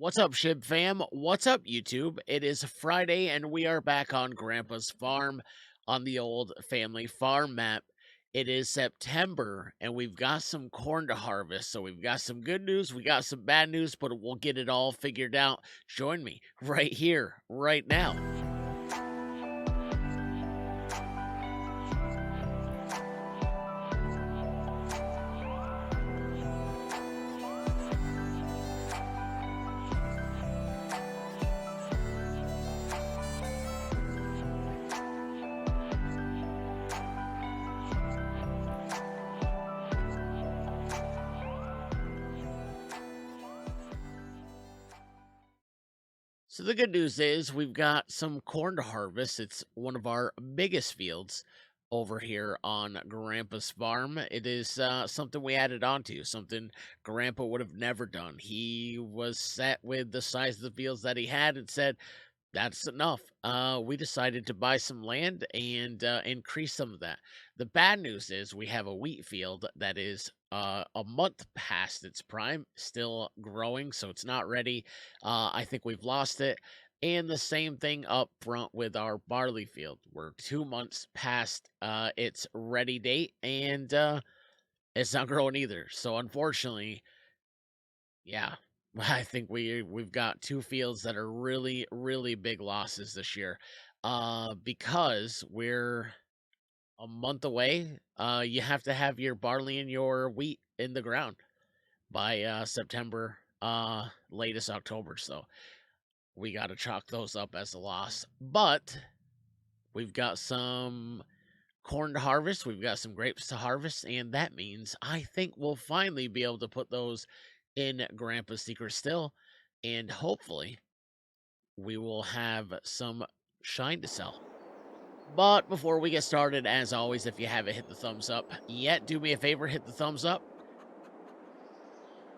What's up, Shib fam? What's up, YouTube? It is Friday, and we are back on Grandpa's farm on the old family farm map. It is September, and we've got some corn to harvest. So we've got some good news, we got some bad news, but we'll get it all figured out. Join me right here, right now. So the good news is we've got some corn to harvest. It's one of our biggest fields over here on Grandpa's farm. It is something we added on to, something Grandpa would have never done. He was set with the size of the fields that he had and said, that's enough. We decided to buy some land and increase some of that. The bad news is we have a wheat field that is a month past its prime, still growing, so it's not ready. I think we've lost it. And the same thing up front with our barley field. We're 2 months past its ready date, and it's not growing either. So unfortunately, yeah. I think we've got 2 fields that are really, really big losses this year. Because we're a month away, you have to have your barley and your wheat in the ground by September, latest October. So we got to chalk those up as a loss. But we've got some corn to harvest, we've got some grapes to harvest, and that means I think we'll finally be able to put those in Grandpa's secret still, and hopefully we will have some shine to sell. But before we get started, as always, if you haven't hit the thumbs up yet, do me a favor, hit the thumbs up.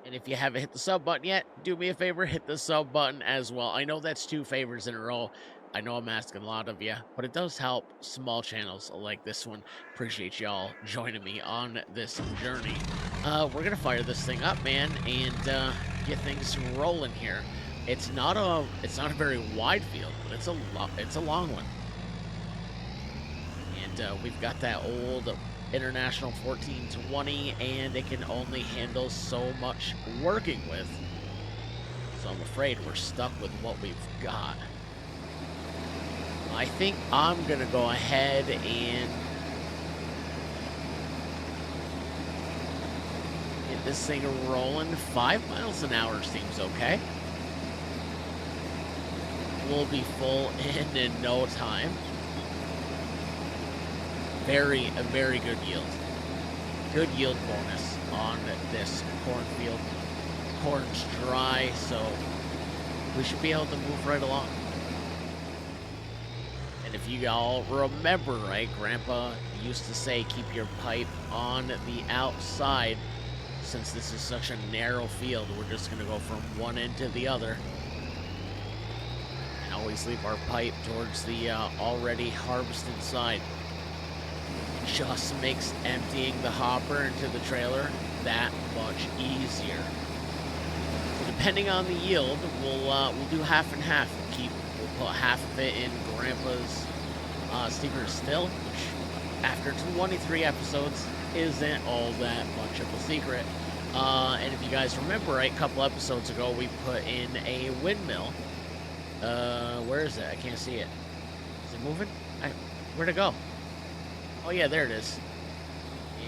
And if you haven't hit the sub button yet, do me a favor, hit the sub button as well. I know that's 2 favors in a row. I know I'm asking a lot of you, but it does help small channels like this one. Appreciate y'all joining me on this journey. We're going to fire this thing up, man, and get things rolling here. It's not a very wide field, but it's a long one. And we've got that old International 1420, and it can only handle so much working with. So I'm afraid we're stuck with what we've got. I think I'm going to go ahead and get this thing rolling. 5 miles an hour seems okay. We'll be full in no time. A very good yield. Good yield bonus on this cornfield. Corn's dry, so we should be able to move right along. And if you all remember, right, Grandpa used to say keep your pipe on the outside. Since this is such a narrow field, we're just going to go from one end to the other. And always leave our pipe towards the already harvested side. Just makes emptying the hopper into the trailer that much easier. So depending on the yield, we'll do half and half. We'll put half of it in Grandpa's secret still, which after 23 episodes isn't all that much of a secret. And if you guys remember, right, a couple episodes ago, we put in a windmill. Where is it? I can't see it. Is it moving? Where'd it go? Oh, yeah, there it is.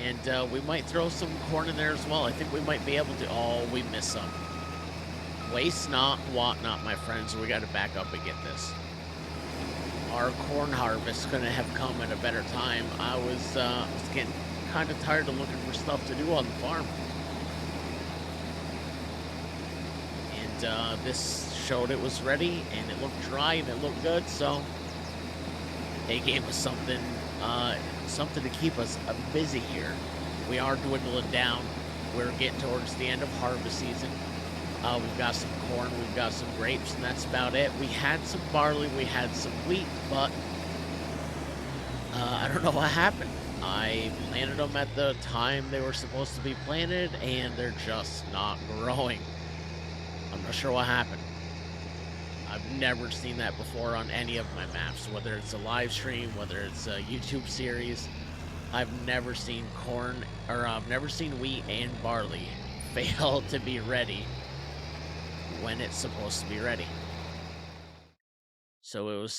And we might throw some corn in there as well. I think we might be able to. Oh, we missed some. Waste not, want not, my friends. We got to back up and get this. Our corn harvest couldn't have come at a better time. I was getting kind of tired of looking for stuff to do on the farm. And this showed it was ready, and it looked dry, and it looked good, so they gave us something to keep us busy here. We are dwindling down. We're getting towards the end of harvest season. We've got some corn, we've got some grapes, and that's about it. We had some barley, we had some wheat, but I don't know what happened. I planted them at the time they were supposed to be planted, and they're just not growing. I'm not sure what happened. I've never seen that before on any of my maps, whether it's a live stream, whether it's a YouTube series. I've never seen corn, or I've never seen wheat and barley fail to be ready when it's supposed to be ready. So it was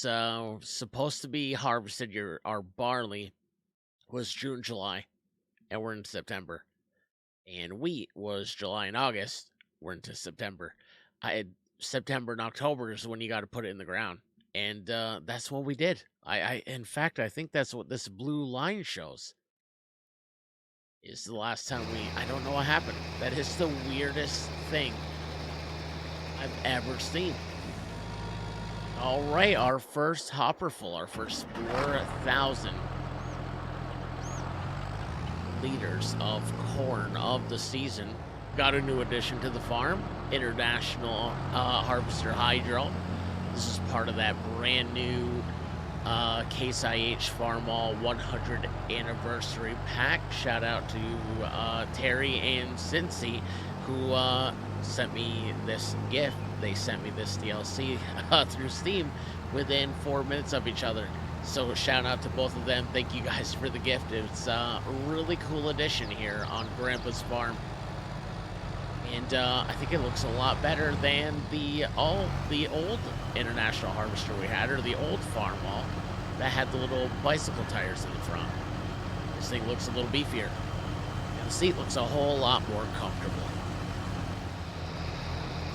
supposed to be harvested. Our barley was June, July, and we're in September. And wheat was July and August. We're into September. September and October is when you got to put it in the ground, and that's what we did. In fact, I think that's what this blue line shows. Is the last time I don't know what happened. That is the weirdest thing I've ever seen. All right, our first hopper full, our first 4,000 liters of corn of the season. Got a new addition to the farm, International Harvester Hydro. This is part of that brand new Case IH Farmall 100 anniversary pack. Shout out to Terry and Cincy, who sent me this gift. They sent me this DLC through Steam within 4 minutes of each other. So shout out to both of them. Thank you guys for the gift. It's a really cool addition here on Grandpa's farm. And I think it looks a lot better than the old International Harvester we had, or the old Farmall that had the little bicycle tires in the front. This thing looks a little beefier. And the seat looks a whole lot more comfortable.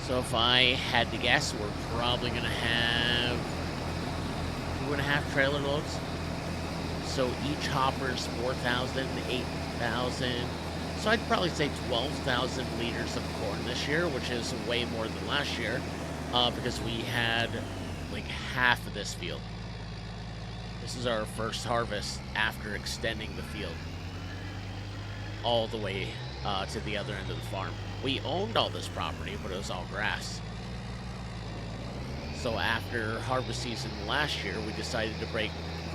So if I had to guess, we're probably going to have 2.5 trailer loads. So each hopper's 4,000, 8,000. So I'd probably say 12,000 liters of corn this year, which is way more than last year, because we had like half of this field. This is our first harvest after extending the field all the way to the other end of the farm. We owned all this property, but it was all grass. So after harvest season last year, we decided to break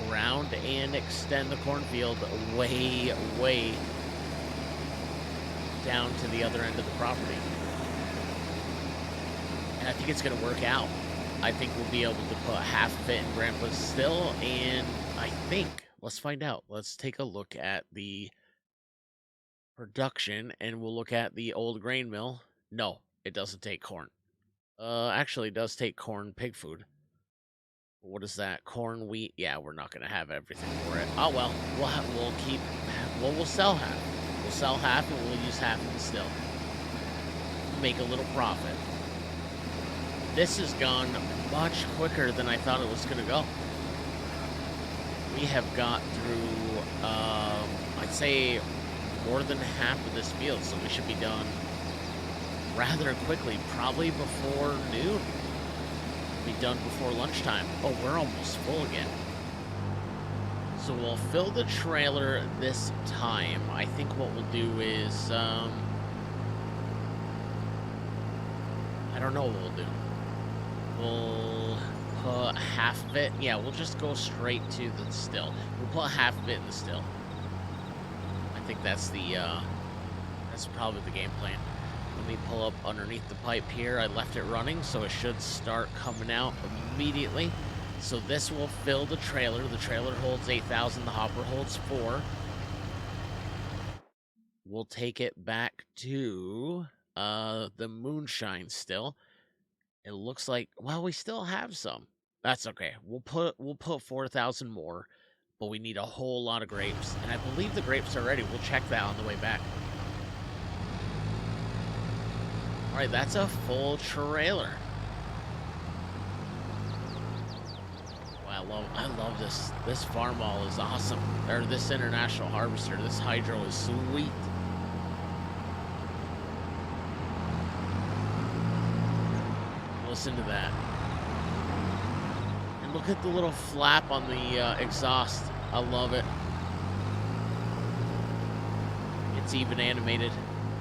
ground and extend the cornfield way, way down to the other end of the property. And I think it's going to work out. I think we'll be able to put half of it in Grandpa's still, and I think, let's find out. Let's take a look at the production, and we'll look at the old grain mill. No, it doesn't take corn. Actually, it does take corn pig food. What is that? Corn, wheat? Yeah, we're not going to have everything for it. Oh, well, we'll sell half. We'll sell half, and we'll use half of the still. Make a little profit. This has gone much quicker than I thought it was going to go. We have got through, I'd say, more than half of this field, so we should be done rather quickly, probably before noon. Be done before lunchtime. Oh, we're almost full again. So we'll fill the trailer this time. I think what we'll do is, I don't know what we'll do. We'll put half of it. Yeah, we'll just go straight to the still. We'll put half of it in the still. I think that's probably the game plan. Let me pull up underneath the pipe here. I left it running, so it should start coming out immediately. So this will fill the trailer. The trailer holds 8,000. The hopper holds 4. We'll take it back to the moonshine still. It looks like, well, we still have some. That's okay. We'll put 4,000 more, but we need a whole lot of grapes. And I believe the grapes are ready. We'll check that on the way back. All right, that's a full trailer. Wow, I love this. This Farmall is awesome. Or this International Harvester. This Hydro is sweet. Listen to that. And look at the little flap on the exhaust. I love it. It's even animated.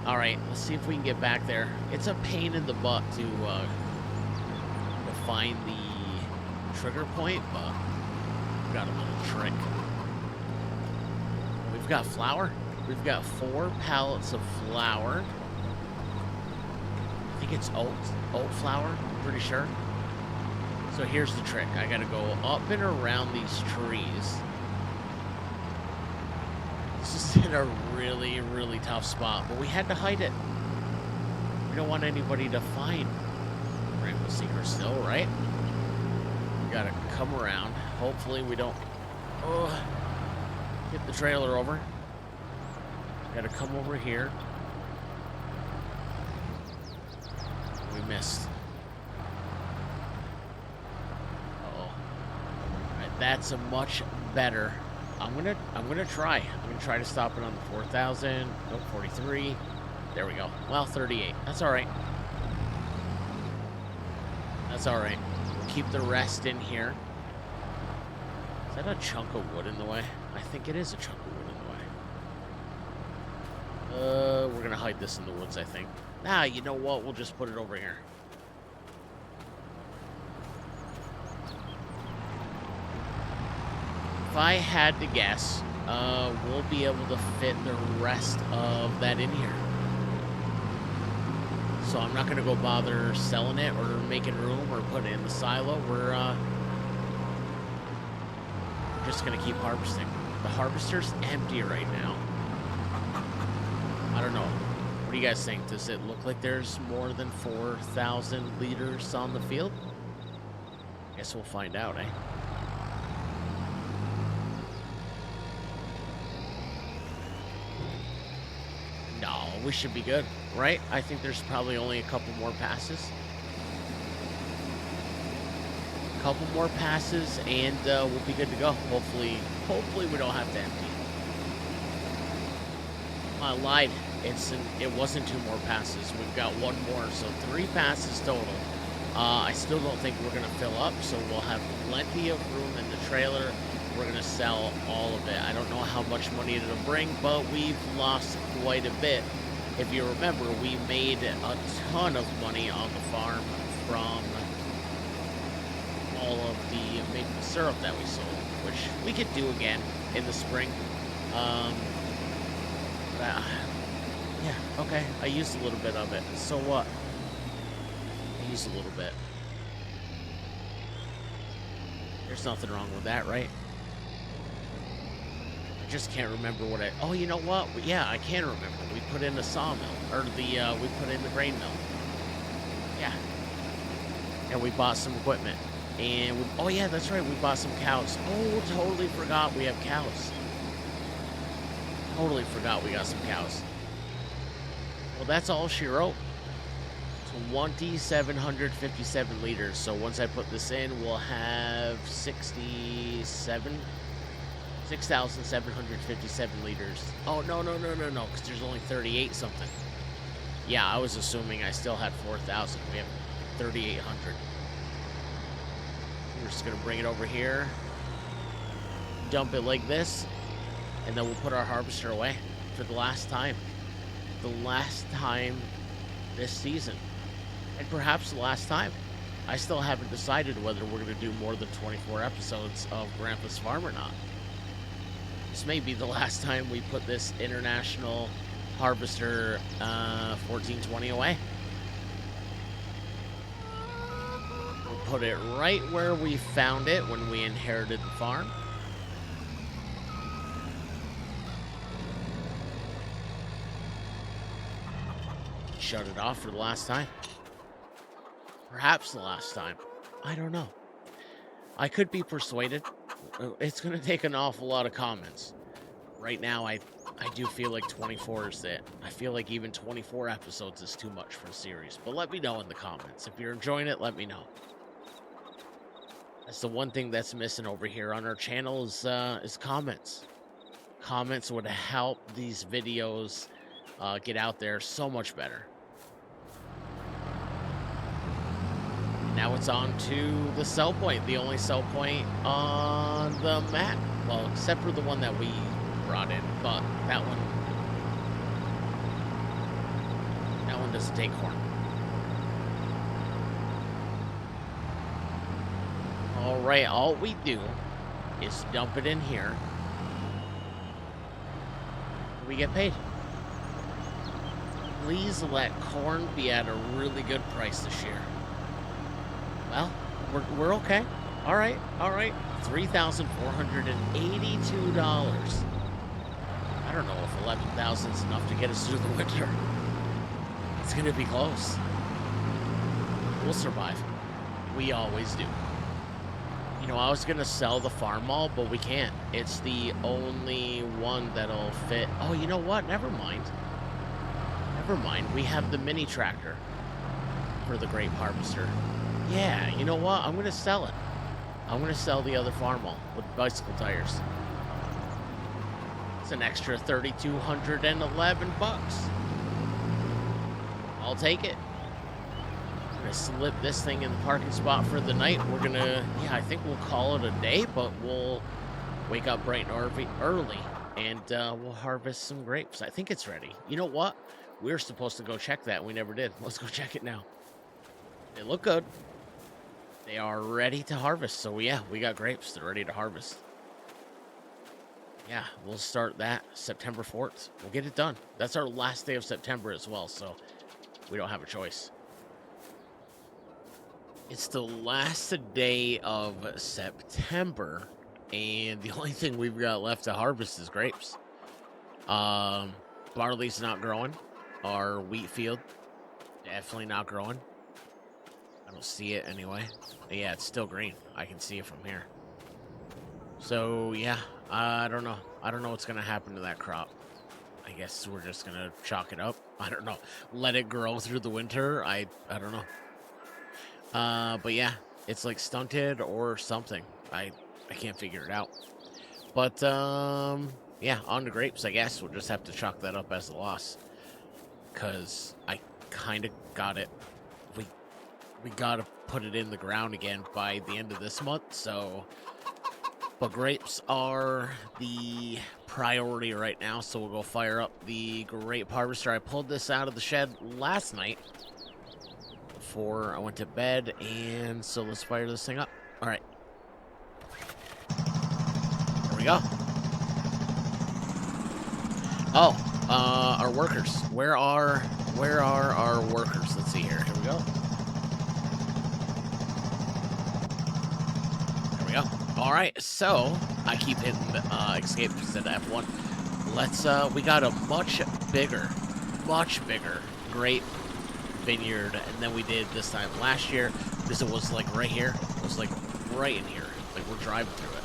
All right, let's see if we can get back there. It's a pain in the butt to find the trigger point, but we've got a little trick. We've got flour. We've got 4 pallets of flour. I think it's oat flour, I'm pretty sure. So here's the trick. I gotta go up and around these trees. This is in a really, really tough spot, but we had to hide it. We don't want anybody to find Rainbow Seeker still, right? We gotta come around. Hopefully we don't hit the trailer over. Gotta come over here. We missed. That's a much better. I'm gonna try. I'm gonna try to stop it on the 4,000. Nope, 43. There we go. Well, 38. That's all right. That's all right. We'll keep the rest in here. Is that a chunk of wood in the way? I think it is a chunk of wood in the way. We're gonna hide this in the woods, I think. Ah, you know what? We'll just put it over here. If I had to guess, we'll be able to fit the rest of that in here. So I'm not going to go bother selling it or making room or putting it in the silo. We're just going to keep harvesting. The harvester's empty right now. I don't know. What do you guys think? Does it look like there's more than 4,000 liters on the field? Guess we'll find out, eh? No, we should be good, right? I think there's probably only a couple more passes. A couple more passes, and we'll be good to go. Hopefully we don't have to empty. I lied. It wasn't 2 more passes. We've got 1 more, so 3 passes total. I still don't think we're gonna fill up, so we'll have plenty of room in the trailer. We're gonna sell all of it. I don't know how much money it'll bring, but we've lost quite a bit. If you remember, we made a ton of money on the farm from all of the maple syrup that we sold, which we could do again in the spring. Yeah, okay. I used a little bit of it. So what? I used a little bit. There's nothing wrong with that, right? Just can't remember what oh, you know what? Yeah, I can remember. We put in the sawmill, or we put in the grain mill. Yeah. And we bought some equipment. And oh yeah, that's right, we bought some cows. Oh, totally forgot we have cows. Totally forgot we got some cows. Well, that's all she wrote. 2,757 liters. So once I put this in, we'll have 6,757 liters. Oh, no, because there's only 38 something. Yeah, I was assuming I still had 4,000. We have 3,800. We're just going to bring it over here, dump it like this, and then we'll put our harvester away for the last time. The last time this season. And perhaps the last time. I still haven't decided whether we're going to do more than 24 episodes of Grandpa's Farm or not. This may be the last time we put this International Harvester 1420 away. We'll put it right where we found it when we inherited the farm. Shut it off for the last time. Perhaps the last time. I don't know. I could be persuaded. It's going to take an awful lot of comments. Right now, I do feel like 24 is it. I feel like even 24 episodes is too much for a series. But let me know in the comments. If you're enjoying it, let me know. That's the one thing that's missing over here on our channel is comments. Comments would help these videos get out there so much better. Now it's on to the sell point, the only sell point on the map. Well, except for the one that we brought in, but that one doesn't take corn. All right, all we do is dump it in here. We get paid. Please let corn be at a really good price this year. Well, we're okay. All right, all right. $3,482. I don't know if 11,000 is enough to get us through the winter. It's gonna be close. We'll survive. We always do. You know, I was gonna sell the farm mall, but we can't. It's the only one that'll fit. Oh, you know what? Never mind. Never mind. We have the mini tractor for the grape harvester. Yeah, you know what? I'm gonna sell it. I'm gonna sell the other farm mall with bicycle tires. It's an extra 3,211 bucks. I'll take it. I'm gonna slip this thing in the parking spot for the night. We're gonna, yeah, I think we'll call it a day, but we'll wake up bright and early and we'll harvest some grapes. I think it's ready. You know what? We were supposed to go check that. We never did. Let's go check it now. They look good. They are ready to harvest. So yeah, we got grapes. They're ready to harvest. Yeah, we'll start that September 4th. We'll get it done. That's our last day of September as well, so we don't have a choice. It's the last day of September, and the only thing we've got left to harvest is grapes. Barley's not growing. Our wheat field, definitely not growing. I don't see it anyway. Yeah, it's still green. I can see it from here. So, yeah, I don't know. I don't know what's going to happen to that crop. I guess we're just going to chalk it up. I don't know. Let it grow through the winter. I don't know. But yeah, it's like stunted or something. I can't figure it out. But, yeah, on to grapes, I guess. We'll just have to chalk that up as a loss. Because I kind of got it. We got to put it in the ground again by the end of this month, so... But grapes are the priority right now, so we'll go fire up the grape harvester. I pulled this out of the shed last night before I went to bed, and so let's fire this thing up. All right. There we go. Oh, our workers. Where are our workers? Let's see here. Here we go. There we go. All right, so I keep hitting escape instead of F1. Let's, we got a much bigger grape vineyard than we did this time last year, because it was like right here. It was like right in here. Like we're driving through it.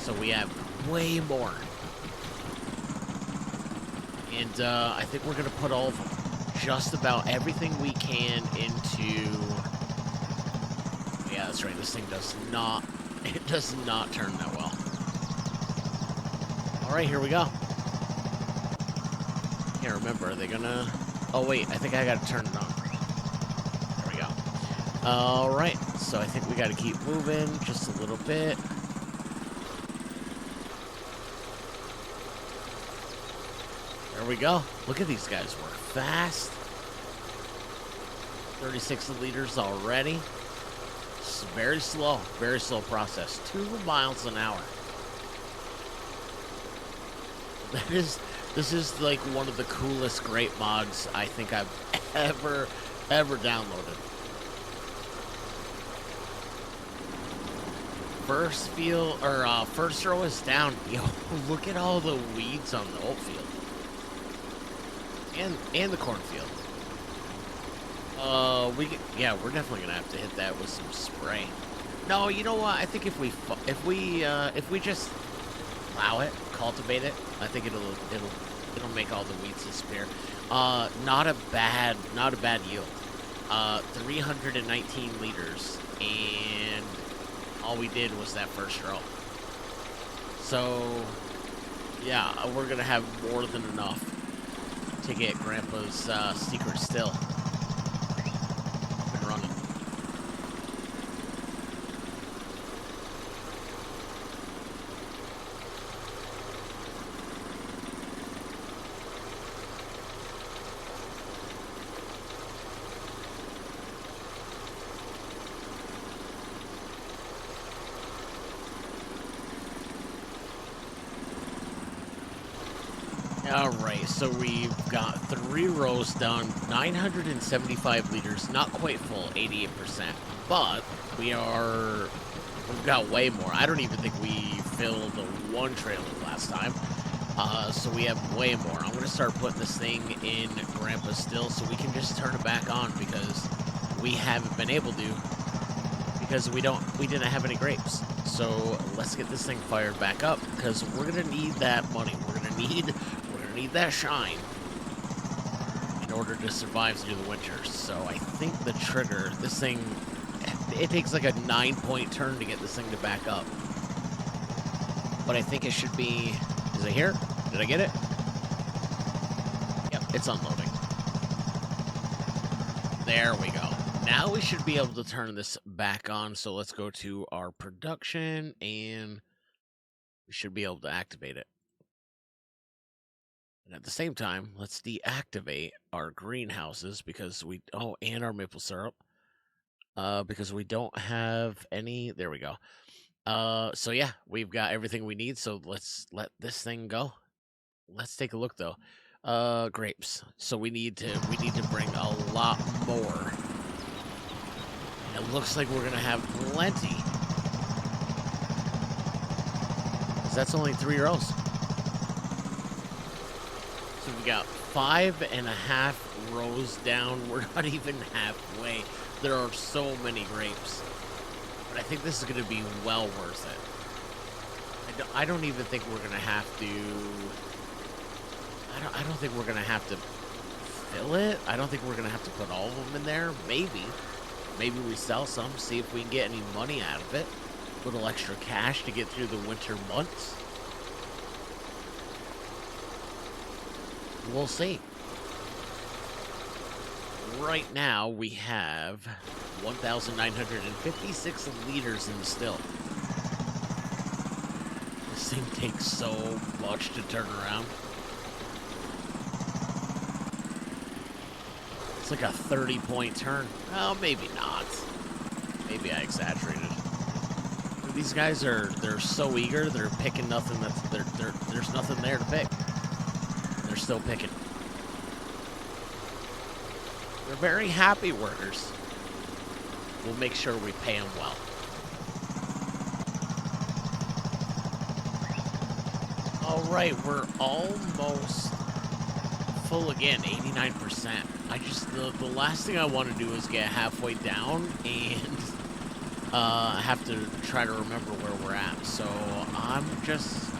So we have way more. And I think we're gonna put all of them, just about everything we can into... Yeah, that's right, this thing does not... It does not turn that well. All right, here we go. Can't remember. Are they gonna... Oh, wait. I think I gotta turn it on. There we go. All right. So I think we gotta keep moving just a little bit. There we go. Look at these guys work fast. 36 liters already. Very slow process. 2 miles an hour. This is like one of the coolest grape mods I think I've ever downloaded. First row is down. Yo, look at all the weeds on the oat field. And the cornfield. We're definitely gonna have to hit that with some spray. No, you know what? I think if we just plow it, cultivate it, I think it'll make all the weeds disappear. Not a bad yield. 319 liters, and all we did was that first row. So yeah, we're gonna have more than enough to get Grandpa's secret still. Alright, so we've got 3 rows done, 975 liters, not quite full, 88%, but we've got way more. I don't even think we filled one trailer last time. So we have way more. I'm going to start putting this thing in Grandpa's still so we can just turn it back on because we haven't been able to because we didn't have any grapes. So let's get this thing fired back up because we're going to need that money. We're going to need that shine in order to survive through the winter. So I think the trigger, this thing, it takes like a 9-point turn to get this thing to back up. But I think it should be, is it here? Did I get it? Yep, it's unloading. There we go. Now we should be able to turn this back on. So let's go to our production and we should be able to activate it. And at the same time, let's deactivate our greenhouses because and our maple syrup. Because we don't have any, there we go. So yeah, we've got everything we need. So let's let this thing go. Let's take a look though. Grapes. So we need to bring a lot more. It looks like we're gonna have plenty. 'Cause that's only 3 rows. So we got 5.5 rows down. We're not even halfway. There are so many grapes. But I think this is gonna be well worth it. I don't even think we're gonna have to. I don't think we're gonna have to fill it. I don't think we're gonna have to put all of them in there. Maybe we sell some, see if we can get any money out of it. A little extra cash to get through the winter months. We'll see. Right now we have 1,956 liters in the still. This thing takes so much to turn around. It's like a 30-point turn. Well, maybe not. Maybe I exaggerated. These guys they're so eager. They're picking nothing. There's nothing there to pick. They're still picking. They're very happy workers. We'll make sure we pay them well. All right, we're almost full again, 89%. The last thing I want to do is get halfway down and have to try to remember where we're at. So I'm just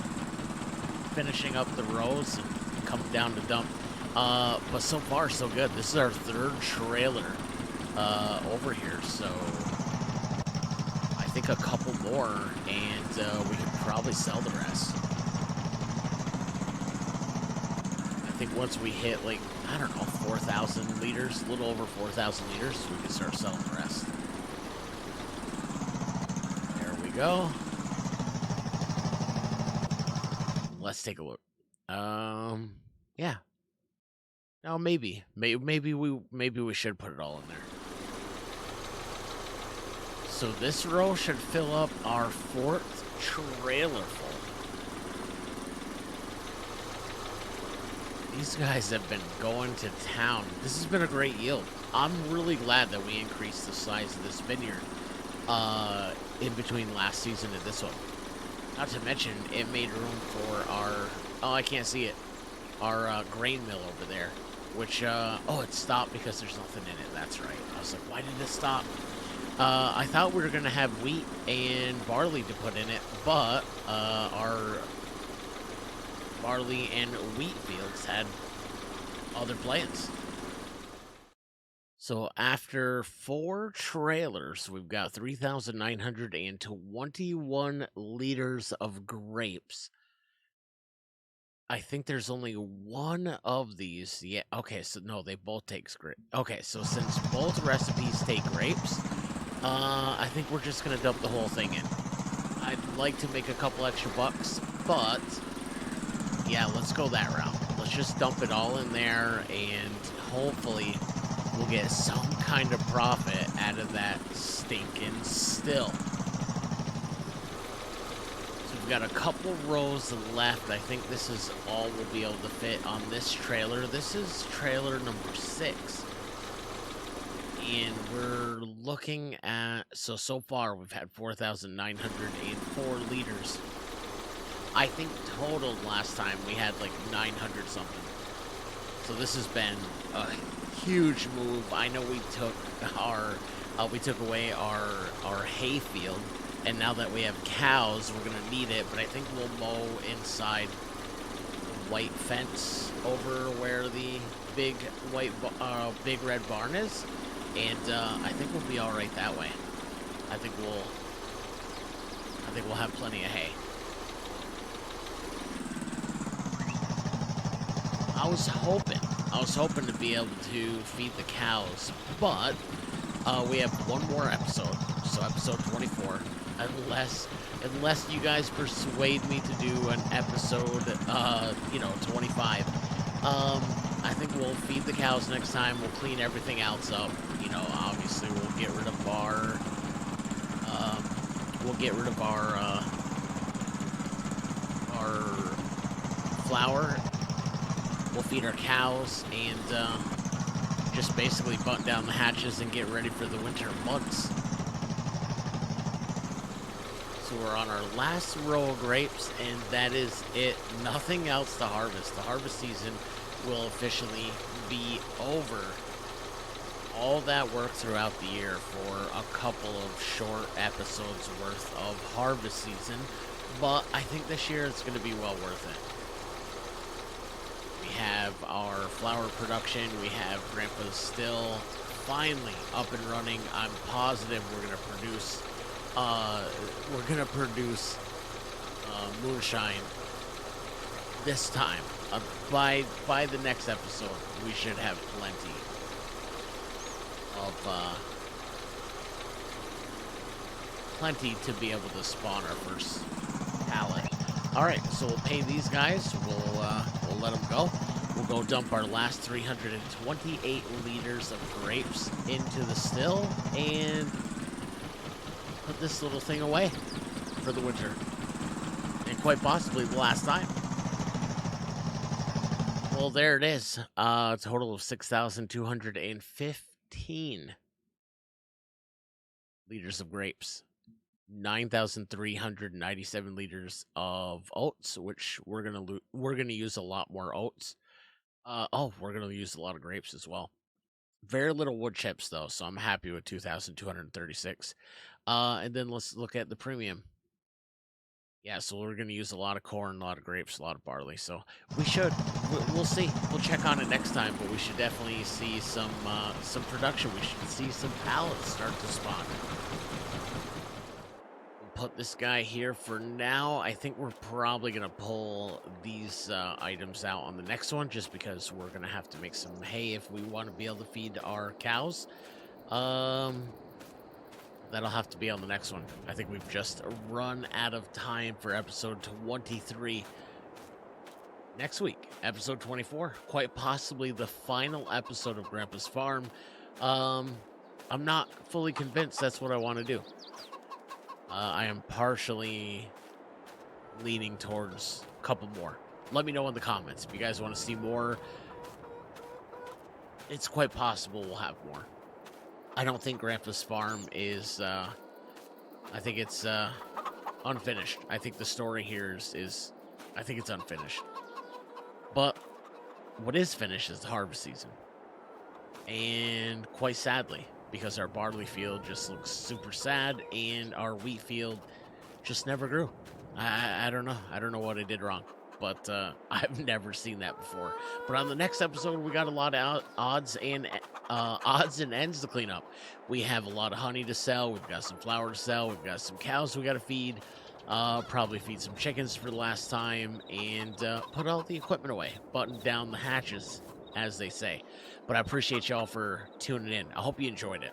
finishing up the rows and coming down to dump. But so far so good. This is our 3rd trailer over here, so I think a couple more and we can probably sell the rest. I think once we hit, like, I don't know, 4,000 liters, a little over 4,000 liters, we can start selling the rest. There we go. Let's take a look. Yeah. No, maybe we should put it all in there. So this row should fill up our 4th trailer full. These guys have been going to town. This has been a great yield. I'm really glad that we increased the size of this vineyard in between last season and this one. Not to mention, it made room for our, oh, I can't see it, our grain mill over there. Which, oh, it stopped because there's nothing in it. That's right. I was like, why did it stop? I thought we were going to have wheat and barley to put in it, but our barley and wheat fields had other plans. So after 4 trailers, we've got 3,921 liters of grapes. I think there's only one of these. Yeah, okay, so no, they both take grapes. Okay, so since both recipes take grapes, I think we're just gonna dump the whole thing in. I'd like to make a couple extra bucks, but yeah, let's go that route. Let's just dump it all in there, and hopefully we'll get some kind of profit out of that stinking still. got a couple rows left. I think this is all we'll be able to fit on this trailer. This is trailer number 6. And we're looking at, so far we've had 4,904 liters. I think total last time we had like 900 something. So this has been a huge move. I know we took away our hay field, and now that we have cows, we're gonna need it. But I think we'll mow inside the white fence over where the big big red barn is, and I think we'll be all right that way. I think we'll have plenty of hay. I was hoping to be able to feed the cows, but we have one more episode, so episode 24. Unless you guys persuade me to do an episode, 25. I think we'll feed the cows next time. We'll clean everything else up. Obviously we'll get rid of our, our flour. We'll feed our cows and just basically button down the hatches and get ready for the winter months. So we're on our last row of grapes, and that is it. Nothing else to harvest. The harvest season will officially be over. All that work throughout the year for a couple of short episodes worth of harvest season, but I think this year it's going to be well worth it. We have our flour production. We have Grandpa's still finally up and running. I'm positive we're gonna produce moonshine this time. By the next episode, we should have plenty to be able to spawn our first pallet. All right, so we'll pay these guys. We'll let them go. We'll go dump our last 328 liters of grapes into the still and put this little thing away for the winter, and quite possibly the last time. Well, there it is. A total of 6,215 liters of grapes. 9,397 liters of oats, which we're gonna use a lot more oats. We're gonna use a lot of grapes as well. Very little wood chips though, so I'm happy with 2,236. And then let's look at the premium. Yeah, so we're gonna use a lot of corn, a lot of grapes, a lot of barley. So we'll see. We'll check on it next time, but we should definitely see some production. We should see some pallets start to spawn. Put this guy here for now. I think we're probably gonna pull these items out on the next one, just because we're gonna have to make some hay if we want to be able to feed our cows. That'll have to be on the next one. I think we've just run out of time for episode 23. Next week, episode 24, quite possibly the final episode of Grandpa's Farm. I'm not fully convinced that's what I want to do. I am partially leaning towards a couple more. Let me know in the comments if you guys want to see more. It's quite possible we'll have more. I don't think Grandpa's Farm is, I think it's unfinished. I think the story here is I think it's unfinished. But what is finished is the harvest season. And quite sadly, because our barley field just looks super sad and our wheat field just never grew. I don't know. I don't know what I did wrong, but I've never seen that before. But on the next episode, we got a lot of odds and ends to clean up. We have a lot of honey to sell. We've got some flour to sell. We've got some cows we got to feed. Probably feed some chickens for the last time, and put all the equipment away. Button down the hatches, as they say. But I appreciate y'all for tuning in. I hope you enjoyed it.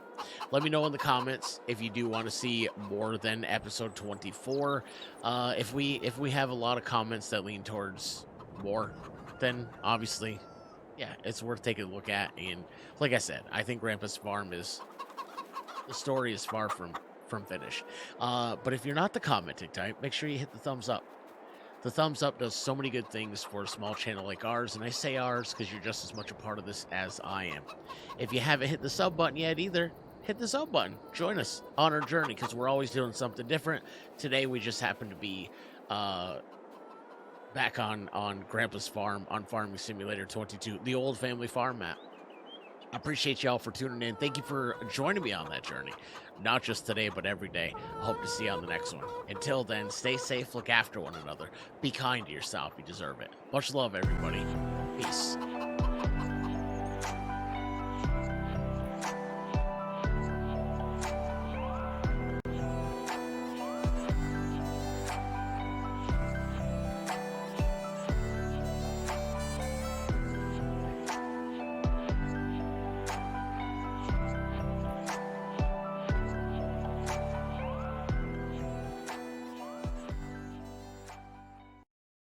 Let me know in the comments if you do want to see more than episode 24. If we have a lot of comments that lean towards more, then obviously, yeah, it's worth taking a look at. And like I said, I think Grandpa's Farm the story is far from from finish. But if you're not the commenting type, make sure you hit the thumbs up. The thumbs up does so many good things for a small channel like ours, and I say ours because you're just as much a part of this as I am. If you haven't hit the sub button yet either, hit the sub button. Join us on our journey because we're always doing something different. Today we just happen to be back on Grandpa's farm on Farming Simulator 22, the old family farm map. I appreciate y'all for tuning in. Thank you for joining me on that journey. Not just today, but every day. I hope to see you on the next one. Until then, stay safe, look after one another. Be kind to yourself. You deserve it. Much love, everybody. Peace.